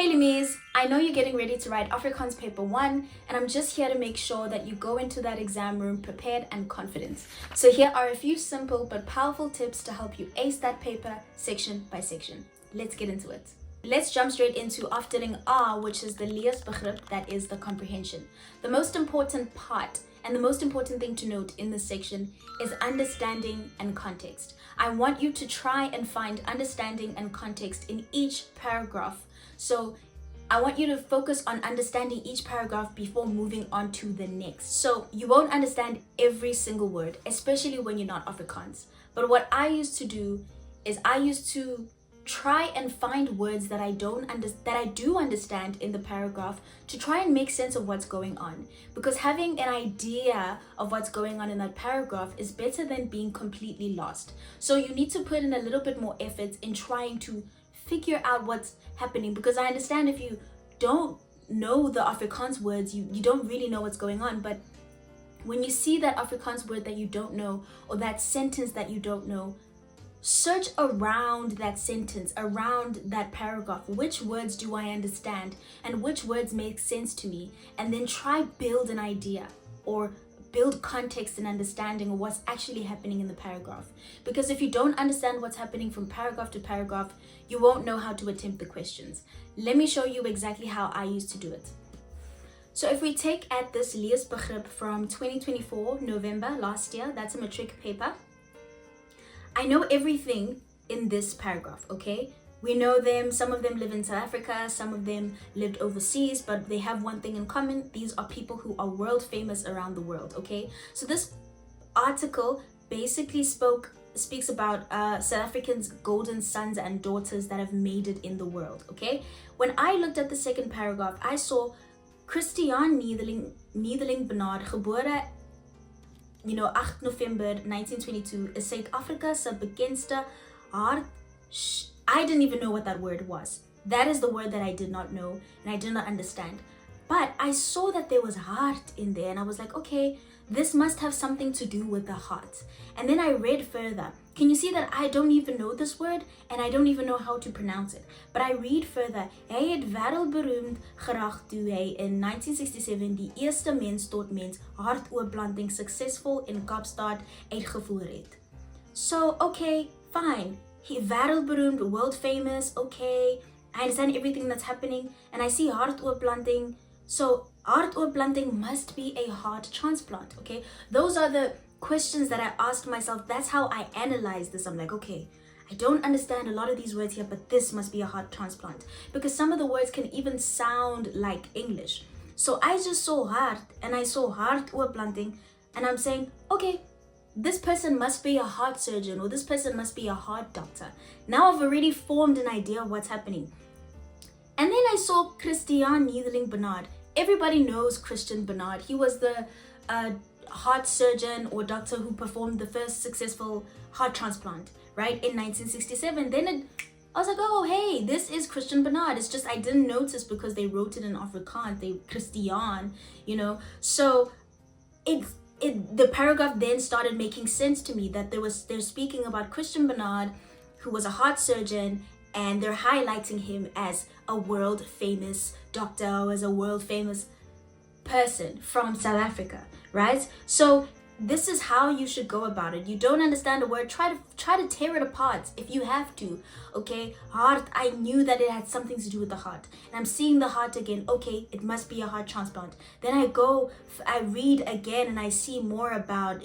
Hey Limis, I know you're getting ready to write Afrikaans Paper 1 and I'm just here to make sure that you go into that exam room prepared and confident. So here are a few simple but powerful tips to help you ace that paper section by section. Let's get into it. Let's jump straight into Opsomming R, which is the Leesbegrip, that is the comprehension. The most important part and the most important thing to note in this section is understanding and context. I want you to try and find understanding and context in each paragraph. So I want you to focus on understanding each paragraph before moving on to the next. So you won't understand every single word, especially when you're not Afrikaans. But what I used to do is I used to try and find words that I do understand in the paragraph to try and make sense of what's going on, because having an idea of what's going on in that paragraph is better than being completely lost. So you need to put in a little bit more effort in trying to figure out what's happening, because I understand if you don't know the Afrikaans words, you don't really know what's going on. But when you see that Afrikaans word that you don't know or that sentence that you don't know, search around that sentence, around that paragraph. Which words do I understand and which words make sense to me? And then try build an idea or build context and understanding of what's actually happening in the paragraph. Because if you don't understand what's happening from paragraph to paragraph, you won't know how to attempt the questions. Let me show you exactly how I used to do it. So if we take at this Leesbegrip from 2024, November last year, that's a Matric paper. I know everything in this paragraph, okay? We know them, some of them live in South Africa, some of them lived overseas, but they have one thing in common. These are people who are world famous around the world, okay? So this article basically speaks about South Africans' golden sons and daughters that have made it in the world, okay? When I looked at the second paragraph, I saw Christiaan Niedeling Bernard, gebore 8 November 1922, is Suid-Afrika's bekendste hart. I didn't even know what that word was. That is the word that I did not know and I did not understand. But I saw that there was hart in there and I was like, okay, this must have something to do with the heart. And then I read further. Can you see that I don't even know this word and I don't even know how to pronounce it? But I read further. Hy het wêreldberoemd geraak toe hy in 1967 die eerste mens tot mens hartoortplanting succesvol in Kaapstad uitgevoer het. So, okay, fine. He wêreldberoemd, world famous, okay. I understand everything that's happening and I see hartoortplanting. So hartoortplanting must be a heart transplant, okay? Those are the questions that I asked myself. That's how I analyzed this. I'm like, okay, I don't understand a lot of these words here, but this must be a heart transplant, because some of the words can even sound like English. So I just saw hart and I saw hartoortplanting and I'm saying, okay, this person must be a heart surgeon or this person must be a heart doctor. Now I've already formed an idea of what's happening. And then I saw Christiaan Niedeling Bernard. Everybody knows Christiaan Bernard. He was the heart surgeon or doctor who performed the first successful heart transplant, right, in 1967. Then I was like, oh, hey, this is Christiaan Bernard. It's just I didn't notice because they wrote it in Afrikaans, Christiaan, So the paragraph then started making sense to me that they're speaking about Christiaan Bernard, who was a heart surgeon, and they're highlighting him as a world famous doctor or as a world famous person from South Africa, right? So this is how you should go about it. You don't understand a word, try to tear it apart if you have to, okay? Heart, I knew that it had something to do with the heart. And I'm seeing the heart again. Okay, it must be a heart transplant. Then I read again and I see more about,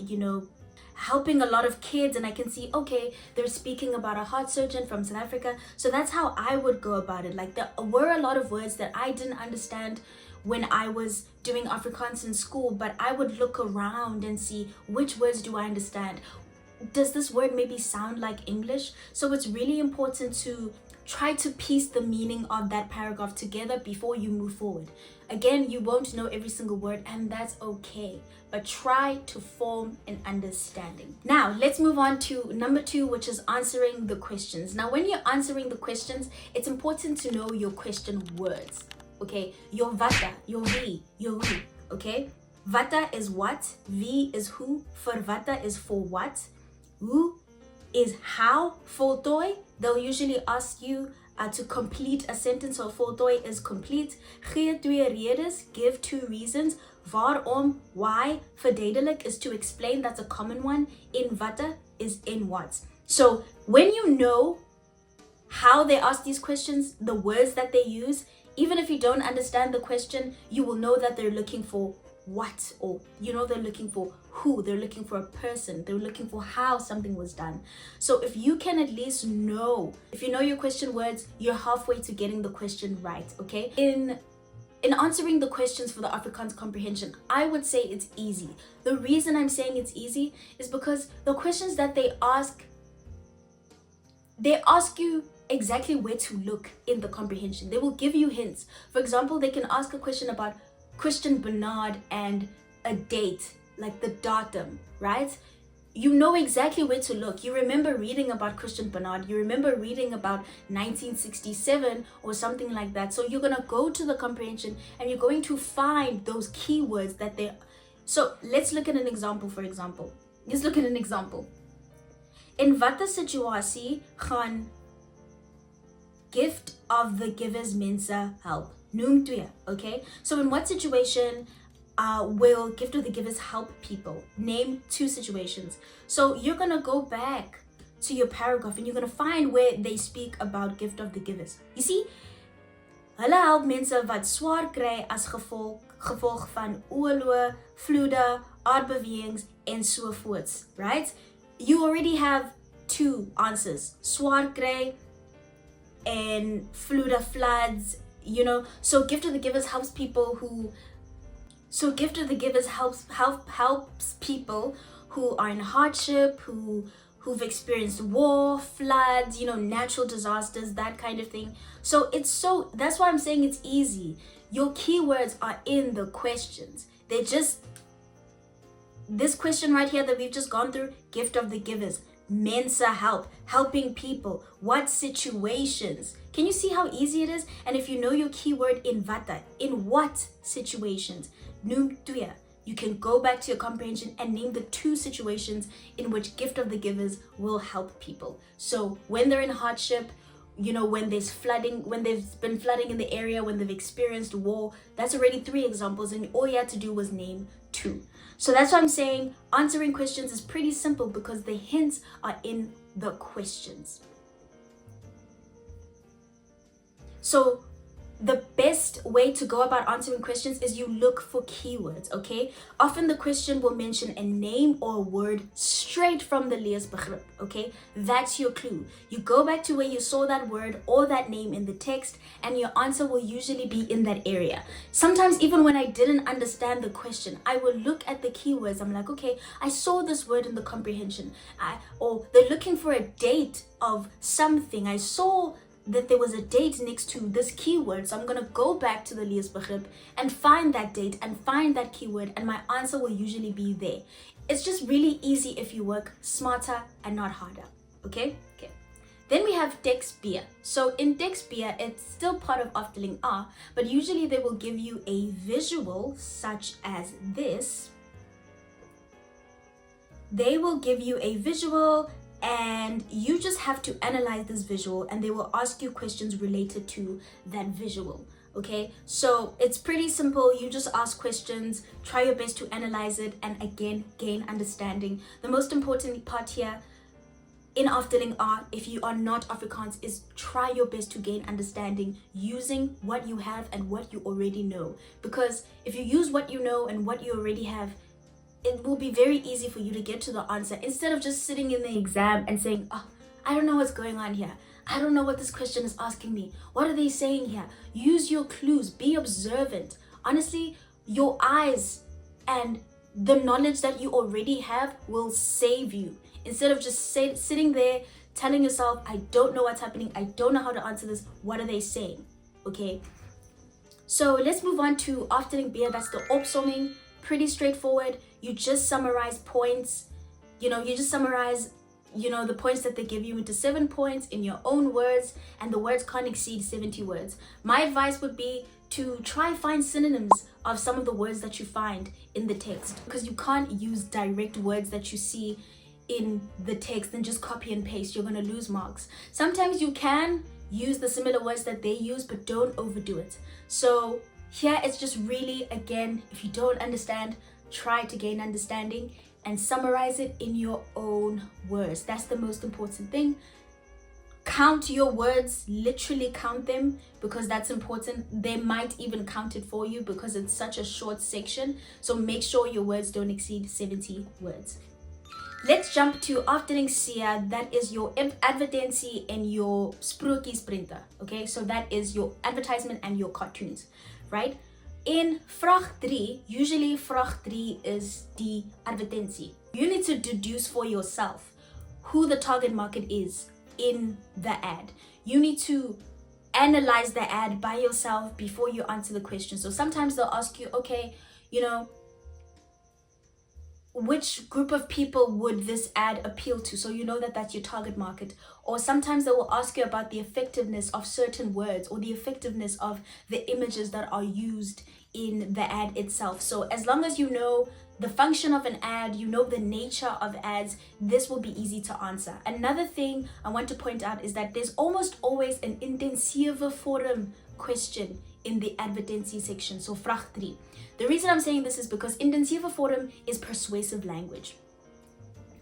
helping a lot of kids, and I can see, okay, they're speaking about a heart surgeon from South Africa. So that's how I would go about it. Like, there were a lot of words that I didn't understand when I was doing Afrikaans in school, but I would look around and see which words do I understand. Does this word maybe sound like English? So it's really important to try to piece the meaning of that paragraph together before you move forward. Again, you won't know every single word and that's okay, but try to form an understanding. Now, let's move on to number 2, which is answering the questions. Now, when you're answering the questions, it's important to know your question words, okay? Your vata, your wie, your hoe, okay? Vata is what, wie is who, for vata is for what, hoe is how, voltooi. They'll usually ask you to complete a sentence. So voltooi is complete. Gee twee redes, give 2 reasons. Waarom, why, verduidelik is to explain, that's a common one. In watter is in what. So when you know how they ask these questions, the words that they use, even if you don't understand the question, you will know that they're looking for what, or they're looking for who, they're looking for a person, they're looking for how something was done. So if you can at least know, if you know your question words, you're halfway to getting the question right, okay? In answering the questions for the Afrikaans comprehension, I would say it's easy. The reason I'm saying it's easy is because the questions that they ask you exactly where to look in the comprehension. They will give you hints. For example, they can ask a question about Christian Bernard and a date, like the datum, right? You know exactly where to look. You remember reading about Christian Bernard. You remember reading about 1967 or something like that. So you're going to go to the comprehension and you're going to find those keywords that they... So let's look at an example, for example. Let's look at an example. In watter situasie gaan gift of the givers mense help? Noem 2, okay? So in what situation will gift of the givers help people? Name 2 situations. So you're gonna go back to your paragraph and you're gonna find where they speak about gift of the givers. You see, hulle help mense wat swaar kry as gevolg van oorloë, vloede, aardbewegings en so voorts, right? You already have 2 answers. Swaar kry and vloede, floods, So gift of the givers helps people who... So gift of the givers helps people who are in hardship, who've experienced war, floods, natural disasters, that kind of thing. So that's why I'm saying it's easy. Your keywords are in the questions. They're just... This question right here that we've just gone through, gift of the givers, mense help, helping people, what situations. Can you see how easy it is? And if you know your keyword in watter, in what situations, noem 2. You can go back to your comprehension and name the 2 situations in which gift of the givers will help people. So when they're in hardship, when there's flooding, when there's been flooding in the area, when they've experienced war, that's already 3 examples, and all you had to do was name 2. So that's why I'm saying answering questions is pretty simple because the hints are in the questions. So the best way to go about answering questions is you look for keywords, okay? Often the question will mention a name or a word straight from the Leesbegrip, okay? That's your clue. You go back to where you saw that word or that name in the text and your answer will usually be in that area. Sometimes even when I didn't understand the question, I will look at the keywords. I'm like, okay, I saw this word in the comprehension. Or they're looking for a date of something. I saw that there was a date next to this keyword, so I'm going to go back to the Leesbegrip and find that date and find that keyword, and my answer will usually be there. It's just really easy if you work smarter and not harder, okay? Then we have text B. So in text B, it's still part of Opsomming A, but usually they will give you a visual such as this. They will give you a visual and you just have to analyze this visual and they will ask you questions related to that visual, okay? So it's pretty simple. You just ask questions, try your best to analyze it, and again, gain understanding. The most important part here in Opsomming A, if you are not Afrikaans, is try your best to gain understanding using what you have and what you already know. Because if you use what you know and what you already have, it will be very easy for you to get to the answer instead of just sitting in the exam and saying, oh, I don't know what's going on here. I don't know what this question is asking me. What are they saying here? Use your clues. Be observant. Honestly, your eyes and the knowledge that you already have will save you. Instead of just sitting there telling yourself, I don't know what's happening. I don't know how to answer this. What are they saying? Okay. So let's move on to Opsomming B. That's the Opsomming. Pretty straightforward. You just summarize points. You just summarize, the points that they give you into 7 points in your own words, and the words can't exceed 70 words. My advice would be to try find synonyms of some of the words that you find in the text, because you can't use direct words that you see in the text and just copy and paste. You're going to lose marks. Sometimes you can use the similar words that they use, but don't overdo it. So here it's just really, again, if you don't understand, try to gain understanding and summarize it in your own words. That's the most important thing. Count your words, literally count them, because that's important. They might even count it for you because it's such a short section. So make sure your words don't exceed 70 words. Let's jump to Advertensies. That is your advertensie and your Sprokiesprente. Okay, so that is your advertisement and your cartoons, right? In vraag 3, usually vraag 3 is the advertensie. You need to deduce for yourself who the target market is in the ad. You need to analyze the ad by yourself before you answer the question. So sometimes they'll ask you, okay, you know, which group of people would this ad appeal to? So you know that that's your target market. Or sometimes they will ask you about the effectiveness of certain words or the effectiveness of the images that are used in the ad itself. So as long as you know the function of an ad, you know the nature of ads, this will be easy to answer. Another thing I want to point out is that there's almost always an intensieve vorm question in the advertensie section. So vraag 3. The reason I'm saying this is because intensieve vorm is persuasive language.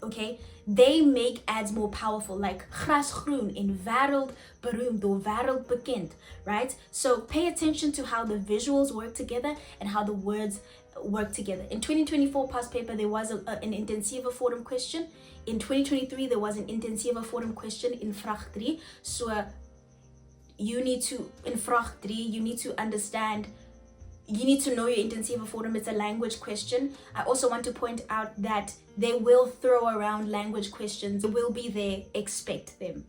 Okay, they make ads more powerful, like grasgroen in wereldberoemd or wereldbekend, right? So pay attention to how the visuals work together and how the words work together. In 2024 past paper, there was an intensieve vorm question. In 2023, there was an intensieve vorm question in vraag 3. So you need to, in vraag 3, you need to understand, you need to know your intensieve vorm. It's a language question. I also want to point out that they will throw around language questions. They will be there, expect them.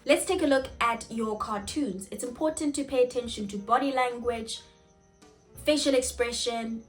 Let's take a look at your cartoons. It's important to pay attention to body language, facial expression,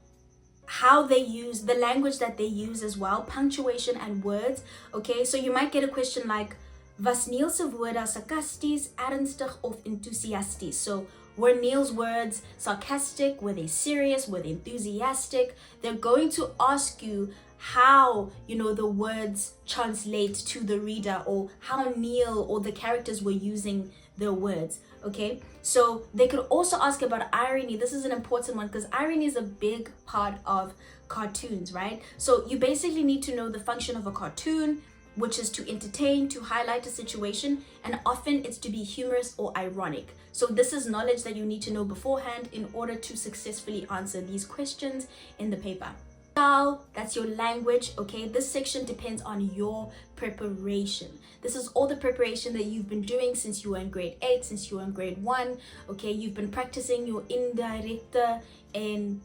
how they use, the language that they use as well, punctuation and words. Okay, so you might get a question like, was Niels' woorde sarcasties, ernstig of enthousiasties? So were Neil's words sarcastic? Were they serious? Were they enthusiastic? They're going to ask you how, you know, the words translate to the reader, or how Neil or the characters were using their words. Okay, so they could also ask about irony. This is an important one because irony is a big part of cartoons, right? So you basically need to know the function of a cartoon, which is to entertain, to highlight a situation, and often it's to be humorous or ironic. So this is knowledge that you need to know beforehand in order to successfully answer these questions in the paper. Taal, that's your language. Okay, this section depends on your preparation. This is all the preparation that you've been doing since you were in grade 8, since you were in grade 1. Okay, you've been practicing your indirecte and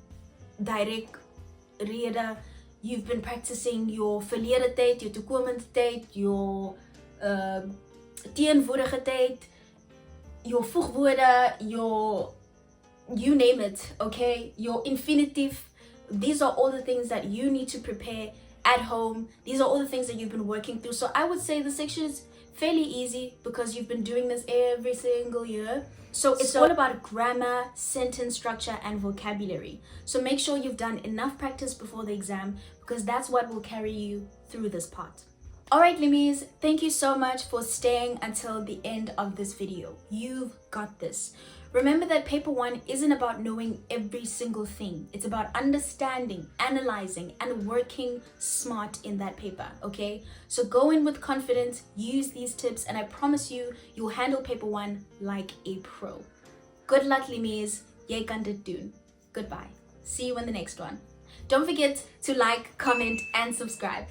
direct rede. You've been practicing your verlede tyd, your toekomende tyd, your teenwoordige tyd, your voegwoorde, your, you name it, okay, your infinitive. These are all the things that you need to prepare at home. These are all the things that you've been working through. So I would say the section is fairly easy because you've been doing this every single year. So it's all about grammar, sentence structure, and vocabulary. So make sure you've done enough practice before the exam, because that's what will carry you through this part. Alright Limis, thank you so much for staying until the end of this video. You've got this. Remember that paper 1 isn't about knowing every single thing. It's about understanding, analyzing, and working smart in that paper, okay? So go in with confidence, use these tips, and I promise you, you'll handle paper 1 like a pro. Good luck Limis, jy kan dit doen. Goodbye. See you in the next one. Don't forget to like, comment, and subscribe.